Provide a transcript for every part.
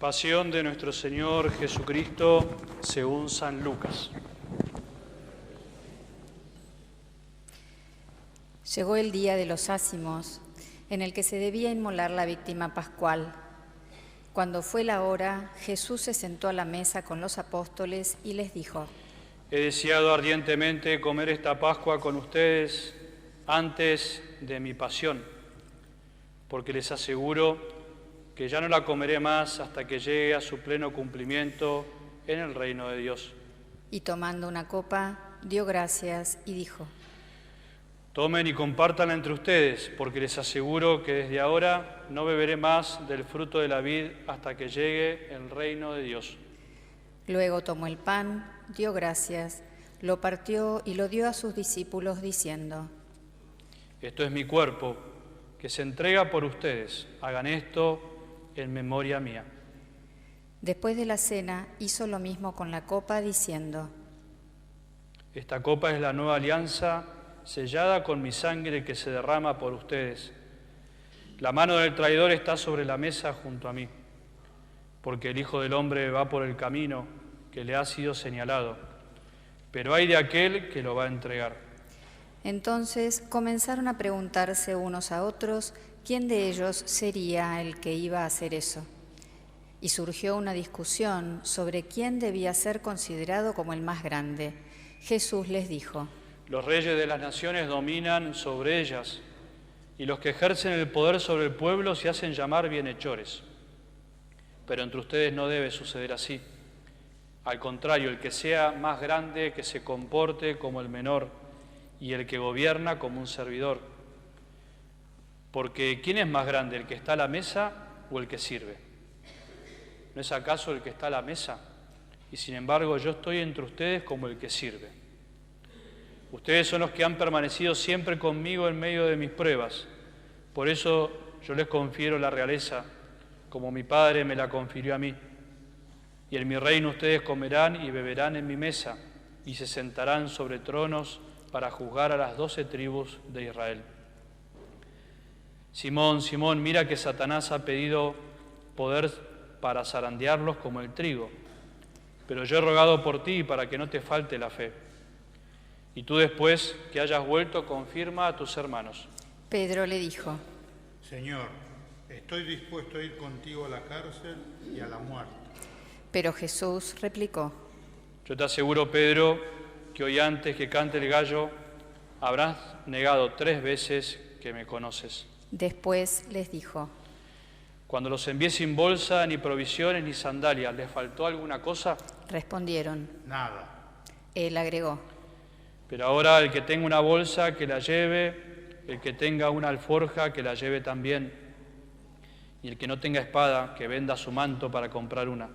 Pasión de nuestro Señor Jesucristo según San Lucas. Llegó el día de los ázimos, en el que se debía inmolar la víctima pascual. Cuando fue la hora, Jesús se sentó a la mesa con los apóstoles y les dijo: He deseado ardientemente comer esta Pascua con ustedes antes de mi pasión, porque les aseguro que ya no la comeré más hasta que llegue a su pleno cumplimiento en el reino de Dios. Y tomando una copa, dio gracias y dijo: Tomen y compártanla entre ustedes, porque les aseguro que desde ahora no beberé más del fruto de la vid hasta que llegue el reino de Dios. Luego tomó el pan, dio gracias, lo partió y lo dio a sus discípulos diciendo: Esto es mi cuerpo, que se entrega por ustedes. Hagan esto en memoria mía. Después de la cena hizo lo mismo con la copa diciendo: Esta copa es la nueva alianza sellada con mi sangre que se derrama por ustedes. La mano del traidor está sobre la mesa junto a mí, porque el Hijo del Hombre va por el camino que le ha sido señalado, pero hay de aquel que lo va a entregar. Entonces comenzaron a preguntarse unos a otros quién de ellos sería el que iba a hacer eso. Y surgió una discusión sobre quién debía ser considerado como el más grande. Jesús les dijo: Los reyes de las naciones dominan sobre ellas, y los que ejercen el poder sobre el pueblo se hacen llamar bienhechores. Pero entre ustedes no debe suceder así. Al contrario, el que sea más grande, que se comporte como el menor, y el que gobierna como un servidor. Porque ¿quién es más grande, el que está a la mesa o el que sirve? ¿No es acaso el que está a la mesa? Y sin embargo yo estoy entre ustedes como el que sirve. Ustedes son los que han permanecido siempre conmigo en medio de mis pruebas. Por eso yo les confiero la realeza, como mi Padre me la confirió a mí. Y en mi reino ustedes comerán y beberán en mi mesa, y se sentarán sobre tronos para juzgar a las 12 tribus de Israel. Simón, Simón, mira que Satanás ha pedido poder para zarandearlos como el trigo, pero yo he rogado por ti para que no te falte la fe. Y tú, después que hayas vuelto, confirma a tus hermanos. Pedro le dijo: Señor, estoy dispuesto a ir contigo a la cárcel y a la muerte. Pero Jesús replicó: Yo te aseguro, Pedro, que hoy antes que cante el gallo habrás negado 3 veces que me conoces. Después les dijo: Cuando los envié sin bolsa, ni provisiones, ni sandalias, ¿les faltó alguna cosa? Respondieron. Nada. Él agregó: Pero ahora el que tenga una bolsa, que la lleve, el que tenga una alforja, que la lleve también, y el que no tenga espada, que venda su manto para comprar una.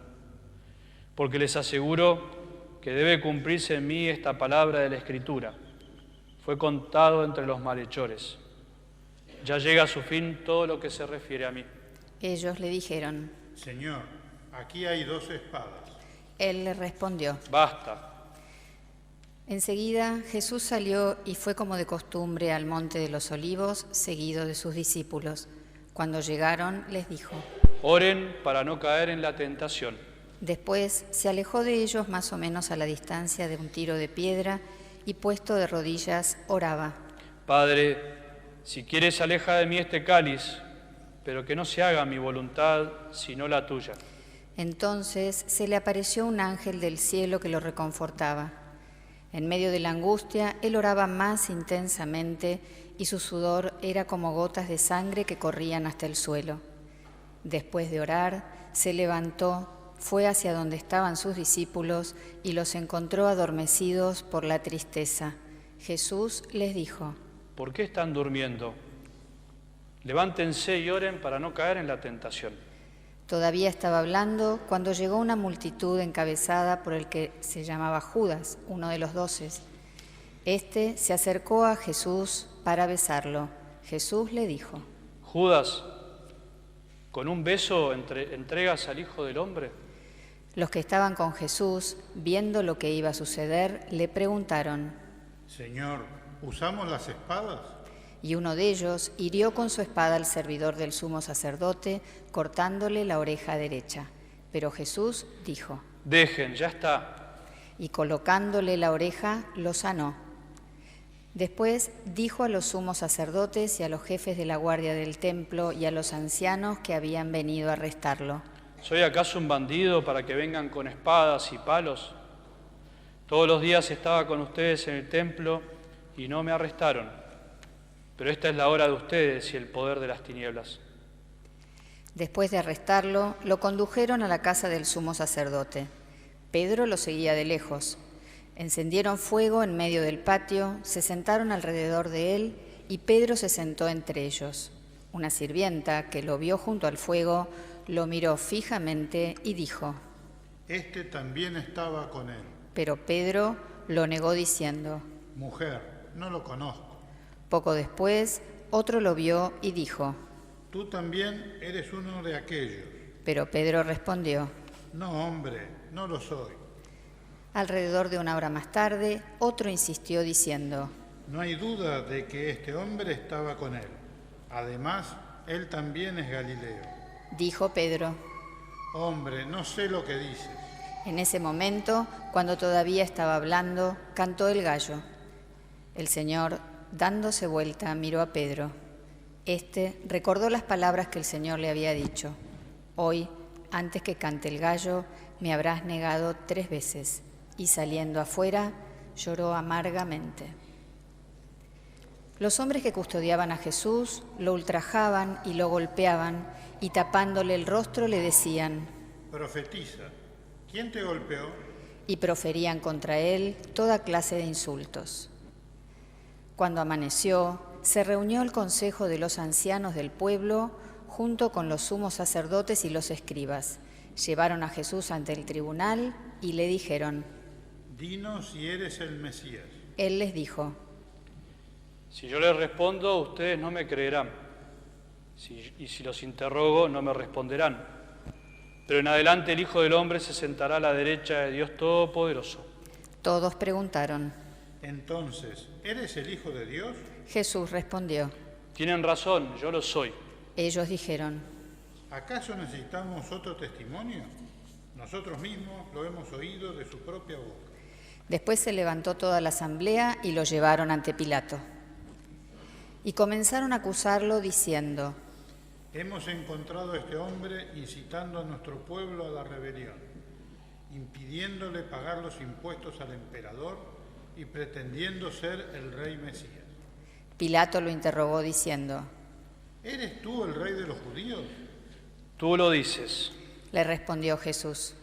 Porque les aseguro que debe cumplirse en mí esta palabra de la Escritura. Fue contado entre los malhechores. Ya llega a su fin todo lo que se refiere a mí. Ellos le dijeron: Señor, aquí hay 2 espadas. Él le respondió: Basta. Enseguida Jesús salió y fue como de costumbre al monte de los Olivos, seguido de sus discípulos. Cuando llegaron, les dijo: Oren para no caer en la tentación. Después se alejó de ellos más o menos a la distancia de un tiro de piedra y puesto de rodillas oraba: Padre, si quieres aleja de mí este cáliz, pero que no se haga mi voluntad sino la tuya. Entonces se le apareció un ángel del cielo que lo reconfortaba. En medio de la angustia, él oraba más intensamente y su sudor era como gotas de sangre que corrían hasta el suelo. Después de orar, se levantó, fue hacia donde estaban sus discípulos y los encontró adormecidos por la tristeza. Jesús les dijo: ¿Por qué están durmiendo? Levántense y oren para no caer en la tentación. Todavía estaba hablando cuando llegó una multitud encabezada por el que se llamaba Judas, uno de los 12. Este se acercó a Jesús para besarlo. Jesús le dijo: Judas, ¿con un beso entregas al Hijo del Hombre? Los que estaban con Jesús, viendo lo que iba a suceder, le preguntaron: Señor, ¿usamos las espadas? Y uno de ellos hirió con su espada al servidor del sumo sacerdote, cortándole la oreja derecha. Pero Jesús dijo, dejen, ya está. y colocándole la oreja, lo sanó. Después dijo a los sumos sacerdotes y a los jefes de la guardia del templo y a los ancianos que habían venido a arrestarlo: ¿Soy acaso un bandido para que vengan con espadas y palos? Todos los días estaba con ustedes en el templo y no me arrestaron. Pero esta es la hora de ustedes y el poder de las tinieblas. Después de arrestarlo, lo condujeron a la casa del sumo sacerdote. Pedro lo seguía de lejos. Encendieron fuego en medio del patio, se sentaron alrededor de él y Pedro se sentó entre ellos. Una sirvienta, que lo vio junto al fuego, lo miró fijamente y dijo: Este también estaba con él. Pero Pedro lo negó diciendo: Mujer, no lo conozco. Poco después, otro lo vio y dijo: Tú también eres uno de aquellos. Pero Pedro respondió: No, hombre, no lo soy. Alrededor de una hora más tarde, otro insistió diciendo: No hay duda de que este hombre estaba con él. Además, él también es Galileo. Dijo Pedro. Hombre, no sé lo que dices. En ese momento, cuando todavía estaba hablando, cantó el gallo. El Señor, dándose vuelta, miró a Pedro. Este recordó las palabras que el Señor le había dicho: Hoy, antes que cante el gallo, me habrás negado 3 veces. Y saliendo afuera, lloró amargamente. Los hombres que custodiaban a Jesús lo ultrajaban y lo golpeaban, y tapándole el rostro le decían: Profetiza, ¿quién te golpeó? Y proferían contra él toda clase de insultos. Cuando amaneció, se reunió el consejo de los ancianos del pueblo junto con los sumos sacerdotes y los escribas. Llevaron a Jesús ante el tribunal y le dijeron: Dinos si eres el Mesías. Él les dijo: Si yo les respondo, ustedes no me creerán. Y si los interrogo, no me responderán. Pero en adelante el Hijo del Hombre se sentará a la derecha de Dios Todopoderoso. Todos preguntaron. Entonces, ¿eres el Hijo de Dios? Jesús respondió: Tienen razón, yo lo soy. Ellos dijeron: ¿Acaso necesitamos otro testimonio? Nosotros mismos lo hemos oído de su propia boca. Después se levantó toda la asamblea y lo llevaron ante Pilato. Y comenzaron a acusarlo diciendo: Hemos encontrado a este hombre incitando a nuestro pueblo a la rebelión, impidiéndole pagar los impuestos al emperador y pretendiendo ser el rey Mesías. Pilato lo interrogó diciendo: ¿Eres tú el rey de los judíos? Tú lo dices. Le respondió Jesús.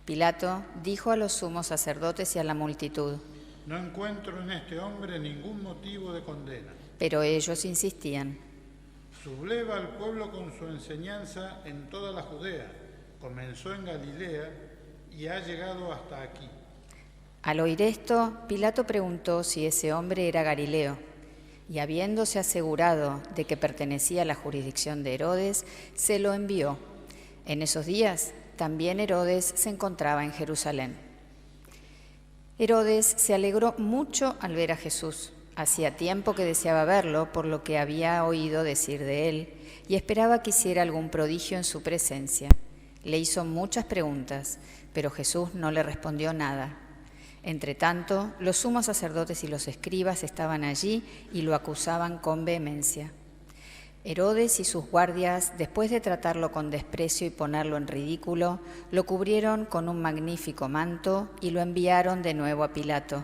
Pilato dijo a los sumos sacerdotes y a la multitud: No encuentro en este hombre ningún motivo de condena. Pero ellos insistían. Subleva al pueblo con su enseñanza en toda la Judea. Comenzó en Galilea y ha llegado hasta aquí. Al oír esto, Pilato preguntó si ese hombre era Galileo. Y habiéndose asegurado de que pertenecía a la jurisdicción de Herodes, se lo envió. En esos días, también Herodes se encontraba en Jerusalén. Herodes se alegró mucho al ver a Jesús. Hacía tiempo que deseaba verlo por lo que había oído decir de él y esperaba que hiciera algún prodigio en su presencia. Le hizo muchas preguntas, pero Jesús no le respondió nada. Entretanto, los sumos sacerdotes y los escribas estaban allí y lo acusaban con vehemencia. Herodes y sus guardias, después de tratarlo con desprecio y ponerlo en ridículo, lo cubrieron con un magnífico manto y lo enviaron de nuevo a Pilato.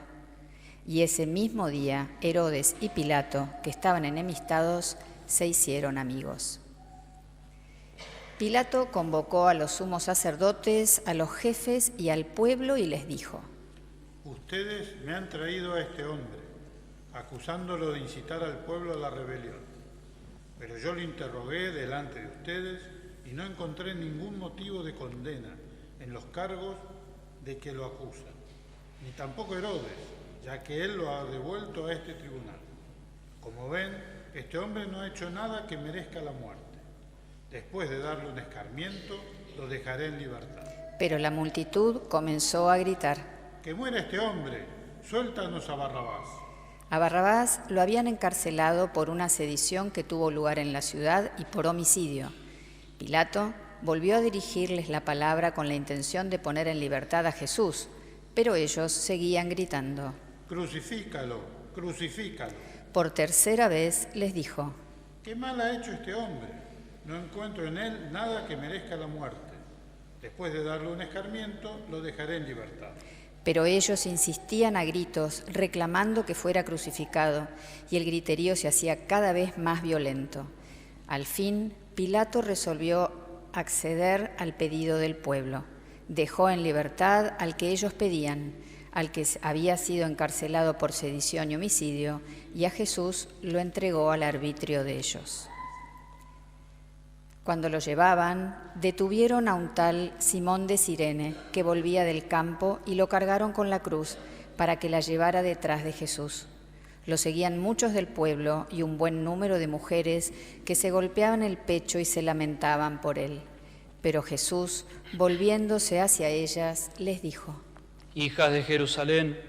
Y ese mismo día, Herodes y Pilato, que estaban enemistados, se hicieron amigos. Pilato convocó a los sumos sacerdotes, a los jefes y al pueblo y les dijo: Ustedes me han traído a este hombre, acusándolo de incitar al pueblo a la rebelión. Pero yo lo interrogué delante de ustedes y no encontré ningún motivo de condena en los cargos de que lo acusan, ni tampoco Herodes, ya que él lo ha devuelto a este tribunal. Como ven, este hombre no ha hecho nada que merezca la muerte. Después de darle un escarmiento, lo dejaré en libertad. Pero la multitud comenzó a gritar: ¡Que muera este hombre! ¡Suéltanos a Barrabás! A Barrabás lo habían encarcelado por una sedición que tuvo lugar en la ciudad y por homicidio. Pilato volvió a dirigirles la palabra con la intención de poner en libertad a Jesús, pero ellos seguían gritando. «Crucifícalo, crucifícalo». Por tercera vez les dijo: «¿Qué mal ha hecho este hombre? No encuentro en él nada que merezca la muerte. Después de darle un escarmiento, lo dejaré en libertad». Pero ellos insistían a gritos, reclamando que fuera crucificado, y el griterío se hacía cada vez más violento. Al fin, Pilato resolvió acceder al pedido del pueblo. Dejó en libertad al que ellos pedían, al que había sido encarcelado por sedición y homicidio, y a Jesús lo entregó al arbitrio de ellos. Cuando lo llevaban, detuvieron a un tal Simón de Cirene, que volvía del campo, y lo cargaron con la cruz para que la llevara detrás de Jesús. Lo seguían muchos del pueblo y un buen número de mujeres que se golpeaban el pecho y se lamentaban por él. Pero Jesús, volviéndose hacia ellas, les dijo: Hijas de Jerusalén,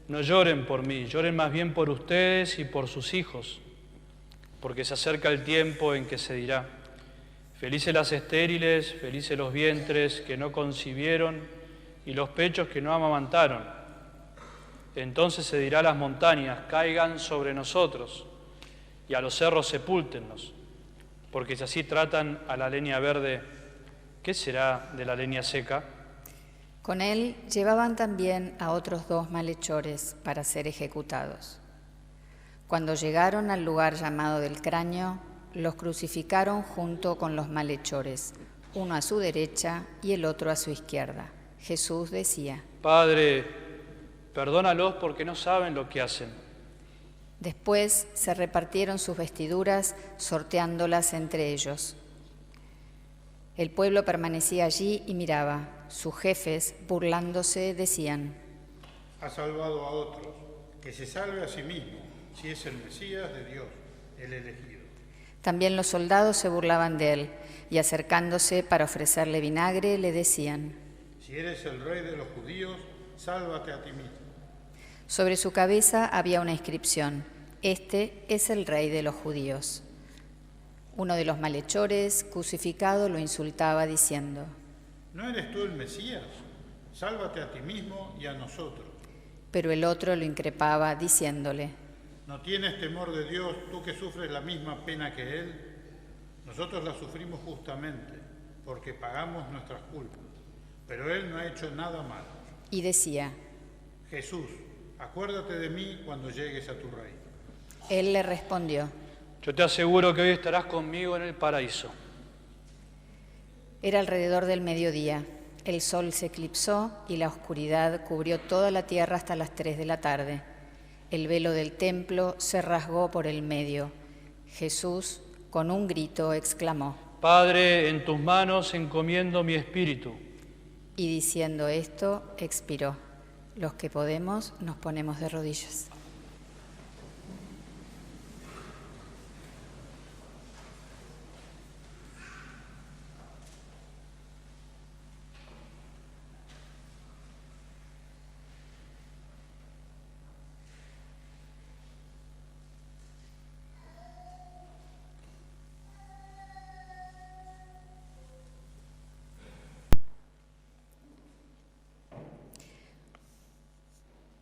no lloren por mí, lloren más bien por ustedes y por sus hijos, porque se acerca el tiempo en que se dirá: felices las estériles, felices los vientres que no concibieron y los pechos que no amamantaron. Entonces se dirá a las montañas: caigan sobre nosotros, y a los cerros: sepúltennos, porque si así tratan a la leña verde, ¿qué será de la leña seca? Con él llevaban también a otros 2 malhechores para ser ejecutados. Cuando llegaron al lugar llamado del Cráneo, los crucificaron junto con los malhechores, uno a su derecha y el otro a su izquierda. Jesús decía: Padre, perdónalos porque no saben lo que hacen. Después se repartieron sus vestiduras, sorteándolas entre ellos. El pueblo permanecía allí y miraba. Sus jefes, burlándose, decían: Ha salvado a otros, que se salve a sí mismo, si es el Mesías de Dios, el elegido. También los soldados se burlaban de él, y acercándose para ofrecerle vinagre, le decían: Si eres el rey de los judíos, sálvate a ti mismo. Sobre su cabeza había una inscripción: Este es el rey de los judíos. Uno de los malhechores, crucificado, lo insultaba diciendo: ¿No eres tú el Mesías? Sálvate a ti mismo y a nosotros. Pero el otro lo increpaba diciéndole: ¿No tienes temor de Dios, tú que sufres la misma pena que Él? Nosotros la sufrimos justamente, porque pagamos nuestras culpas, pero Él no ha hecho nada malo. Y decía: Jesús, acuérdate de mí cuando llegues a tu reino. Él le respondió: Yo te aseguro que hoy estarás conmigo en el paraíso. Era alrededor del mediodía. El sol se eclipsó y la oscuridad cubrió toda la tierra hasta las 3 de la tarde. El velo del templo se rasgó por el medio. Jesús, con un grito, exclamó: Padre, en tus manos encomiendo mi espíritu. Y diciendo esto, expiró. Los que podemos, nos ponemos de rodillas.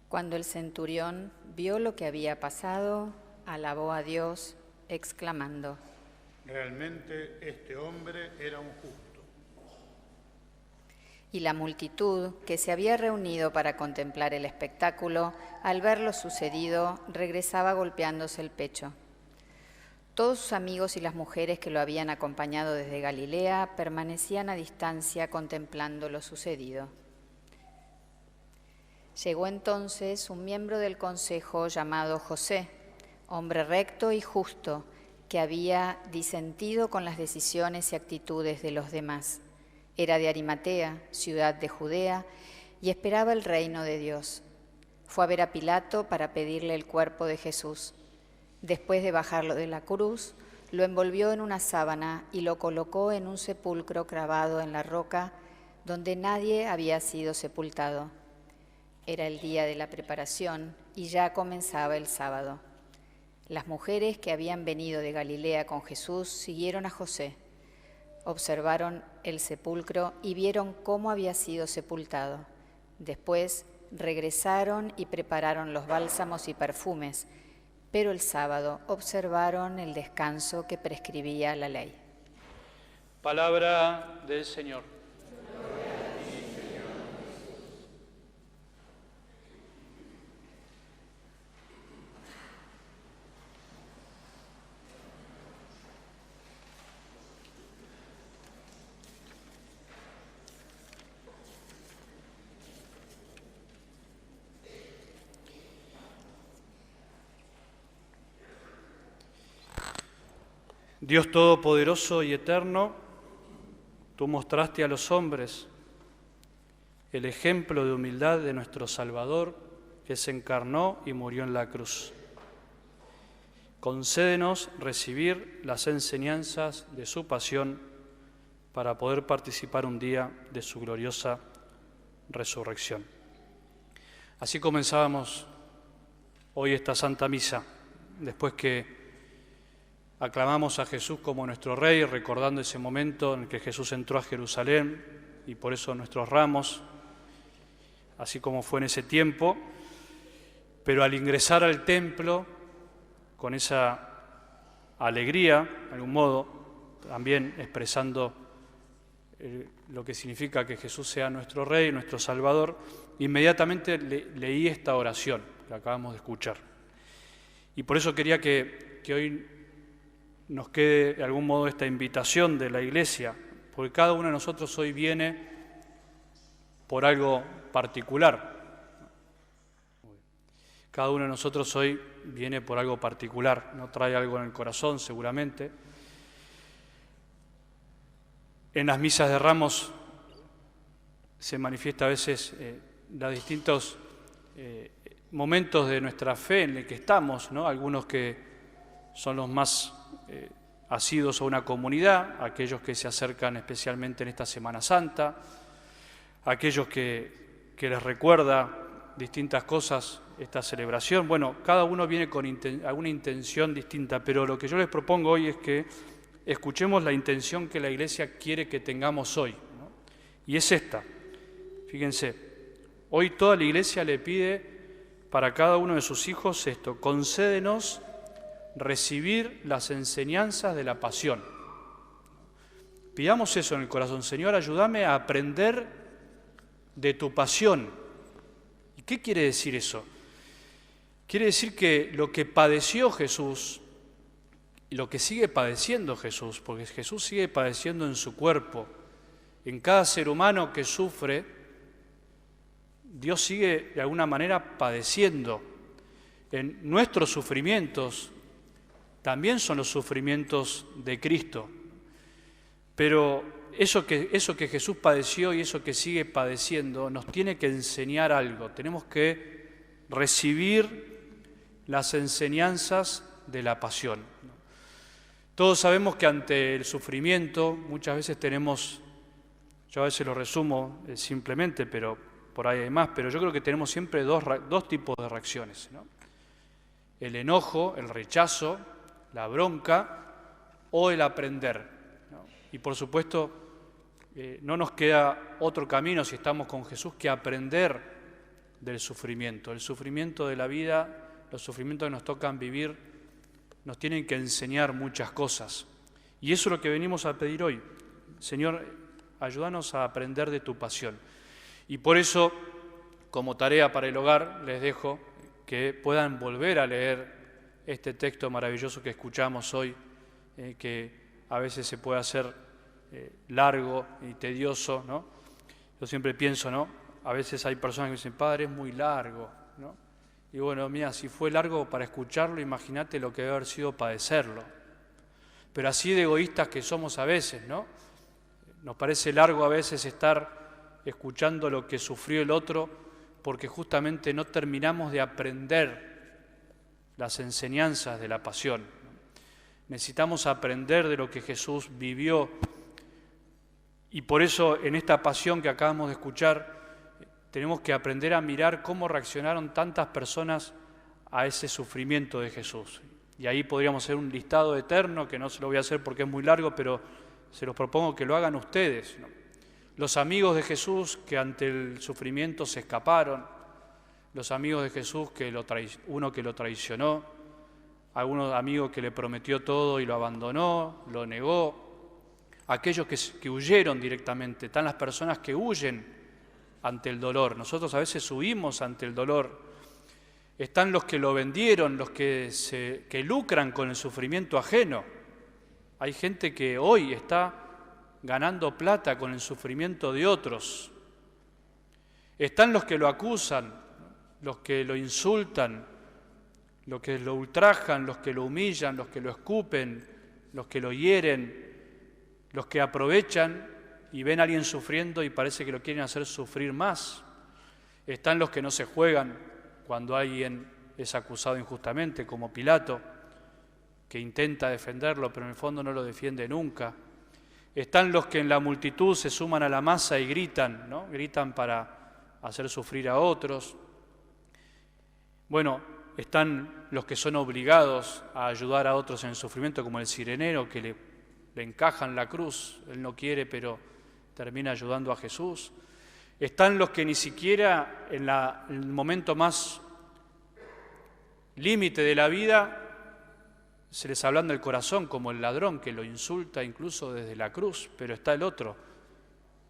Cuando el centurión vio lo que había pasado, alabó a Dios, exclamando: Realmente este hombre era un justo. Y la multitud que se había reunido para contemplar el espectáculo, al ver lo sucedido, regresaba golpeándose el pecho. Todos sus amigos y las mujeres que lo habían acompañado desde Galilea permanecían a distancia contemplando lo sucedido. Llegó entonces un miembro del consejo llamado José, hombre recto y justo, que había disentido con las decisiones y actitudes de los demás. Era de Arimatea, ciudad de Judea, y esperaba el reino de Dios. Fue a ver a Pilato para pedirle el cuerpo de Jesús. Después de bajarlo de la cruz, lo envolvió en una sábana y lo colocó en un sepulcro clavado en la roca donde nadie había sido sepultado. Era el día de la preparación y ya comenzaba el sábado. Las mujeres que habían venido de Galilea con Jesús siguieron a José. Observaron el sepulcro y vieron cómo había sido sepultado. Después regresaron y prepararon los bálsamos y perfumes, pero el sábado observaron el descanso que prescribía la ley. Palabra del Señor. Dios Todopoderoso y Eterno, tú mostraste a los hombres el ejemplo de humildad de nuestro Salvador, que se encarnó y murió en la cruz. Concédenos recibir las enseñanzas de su pasión para poder participar un día de su gloriosa resurrección. Así comenzábamos hoy esta Santa Misa, después que aclamamos a Jesús como nuestro Rey, recordando ese momento en que Jesús entró a Jerusalén, y por eso nuestros ramos, así como fue en ese tiempo, pero al ingresar al templo, con esa alegría, de algún modo, también expresando lo que significa que Jesús sea nuestro Rey, nuestro Salvador, inmediatamente leí esta oración que acabamos de escuchar. Y por eso quería que hoy nos quede de algún modo esta invitación de la Iglesia, porque cada uno de nosotros hoy viene por algo particular. Cada uno de nosotros hoy viene por algo particular, no trae algo en el corazón seguramente. En las misas de Ramos se manifiesta a veces los distintos momentos de nuestra fe en el que estamos, ¿no? Algunos que son los más asiduos a una comunidad, aquellos que se acercan especialmente en esta Semana Santa, aquellos que les recuerda distintas cosas esta celebración. Bueno, cada uno viene con alguna intención distinta, pero lo que yo les propongo hoy es que escuchemos la intención que la Iglesia quiere que tengamos hoy, ¿no? Y es esta. Fíjense, hoy toda la Iglesia le pide para cada uno de sus hijos esto: concédenos recibir las enseñanzas de la pasión. Pidamos eso en el corazón. Señor, ayúdame a aprender de tu pasión. ¿Y qué quiere decir eso? Quiere decir que lo que padeció Jesús y lo que sigue padeciendo Jesús, porque Jesús sigue padeciendo en su cuerpo, en cada ser humano que sufre, Dios sigue de alguna manera padeciendo. En nuestros sufrimientos también son los sufrimientos de Cristo. Pero eso que Jesús padeció y eso que sigue padeciendo nos tiene que enseñar algo. Tenemos que recibir las enseñanzas de la pasión. Todos sabemos que ante el sufrimiento muchas veces tenemos, yo a veces lo resumo simplemente, pero por ahí hay más, pero yo creo que tenemos siempre dos tipos de reacciones, ¿no? El enojo, el rechazo, la bronca o el aprender, ¿no? Y por supuesto no nos queda otro camino si estamos con Jesús que aprender del sufrimiento. El sufrimiento de la vida, los sufrimientos que nos tocan vivir, nos tienen que enseñar muchas cosas. Y eso es lo que venimos a pedir hoy. Señor, ayúdanos a aprender de tu pasión. Y por eso, como tarea para el hogar, les dejo que puedan volver a leer este texto maravilloso que escuchamos hoy, que a veces se puede hacer largo y tedioso, ¿no? Yo siempre pienso, ¿no? A veces hay personas que dicen, Padre, es muy largo, ¿no? Y bueno, mira, si fue largo para escucharlo, imagínate lo que debe haber sido padecerlo. Pero así de egoístas que somos a veces, ¿no? Nos parece largo a veces estar escuchando lo que sufrió el otro, porque justamente no terminamos de aprender las enseñanzas de la pasión. Necesitamos aprender de lo que Jesús vivió, y por eso en esta pasión que acabamos de escuchar tenemos que aprender a mirar cómo reaccionaron tantas personas a ese sufrimiento de Jesús. Y ahí podríamos hacer un listado eterno, que no se lo voy a hacer porque es muy largo, pero se los propongo que lo hagan ustedes, ¿no? Los amigos de Jesús que ante el sufrimiento se escaparon, los amigos de Jesús uno que lo traicionó, algunos amigos que le prometió todo y lo abandonó, lo negó, aquellos que huyeron directamente, están las personas que huyen ante el dolor. Nosotros a veces huimos ante el dolor. Están los que lo vendieron, los que lucran con el sufrimiento ajeno. Hay gente que hoy está ganando plata con el sufrimiento de otros. Están los que lo acusan, los que lo insultan, los que lo ultrajan, los que lo humillan, los que lo escupen, los que lo hieren, los que aprovechan y ven a alguien sufriendo y parece que lo quieren hacer sufrir más. Están los que no se juegan cuando alguien es acusado injustamente, como Pilato, que intenta defenderlo, pero en el fondo no lo defiende nunca. Están los que en la multitud se suman a la masa y gritan, ¿no? Gritan para hacer sufrir a otros. Bueno, están los que son obligados a ayudar a otros en el sufrimiento, como el sirenero que le encajan la cruz, él no quiere, pero termina ayudando a Jesús. Están los que ni siquiera en el momento más límite de la vida se les ablanda el corazón, como el ladrón que lo insulta incluso desde la cruz, pero está el otro,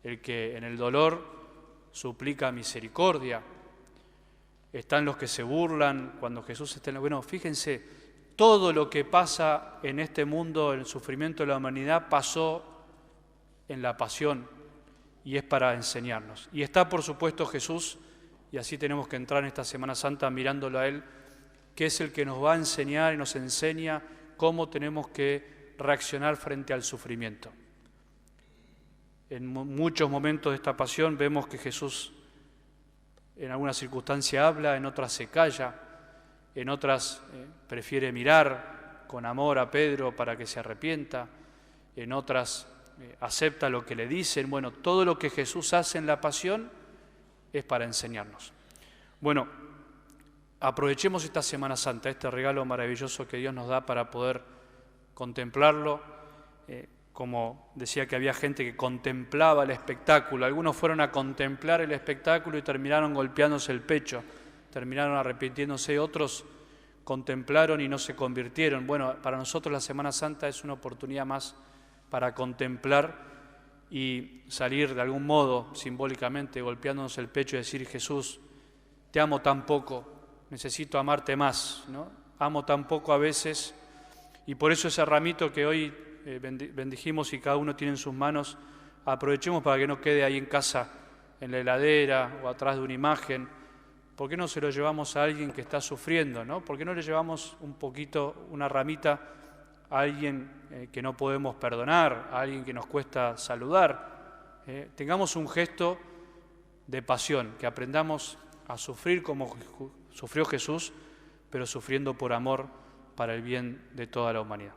el que en el dolor suplica misericordia. Están los que se burlan cuando Jesús está en la... Bueno, fíjense, todo lo que pasa en este mundo, el sufrimiento de la humanidad, pasó en la pasión y es para enseñarnos. Y está, por supuesto, Jesús, y así tenemos que entrar en esta Semana Santa mirándolo a Él, que es el que nos va a enseñar y nos enseña cómo tenemos que reaccionar frente al sufrimiento. En muchos momentos de esta pasión vemos que Jesús en alguna circunstancia habla, en otras se calla, en otras prefiere mirar con amor a Pedro para que se arrepienta, en otras acepta lo que le dicen. Bueno, todo lo que Jesús hace en la pasión es para enseñarnos. Bueno, aprovechemos esta Semana Santa, este regalo maravilloso que Dios nos da para poder contemplarlo. Como decía que había gente que contemplaba el espectáculo, algunos fueron a contemplar el espectáculo y terminaron golpeándose el pecho, terminaron arrepintiéndose, otros contemplaron y no se convirtieron. Bueno, para nosotros la Semana Santa es una oportunidad más para contemplar y salir de algún modo, simbólicamente, golpeándonos el pecho y decir: Jesús, te amo tan poco, necesito amarte más, ¿no? Amo tan poco a veces, y por eso ese ramito que hoy bendijimos y cada uno tiene en sus manos, aprovechemos para que no quede ahí en casa, en la heladera o atrás de una imagen. ¿Por qué no se lo llevamos a alguien que está sufriendo, ¿no? ¿Por qué no le llevamos un poquito, una ramita, a alguien que no podemos perdonar, a alguien que nos cuesta saludar? Tengamos un gesto de pasión, que aprendamos a sufrir como sufrió Jesús, pero sufriendo por amor para el bien de toda la humanidad.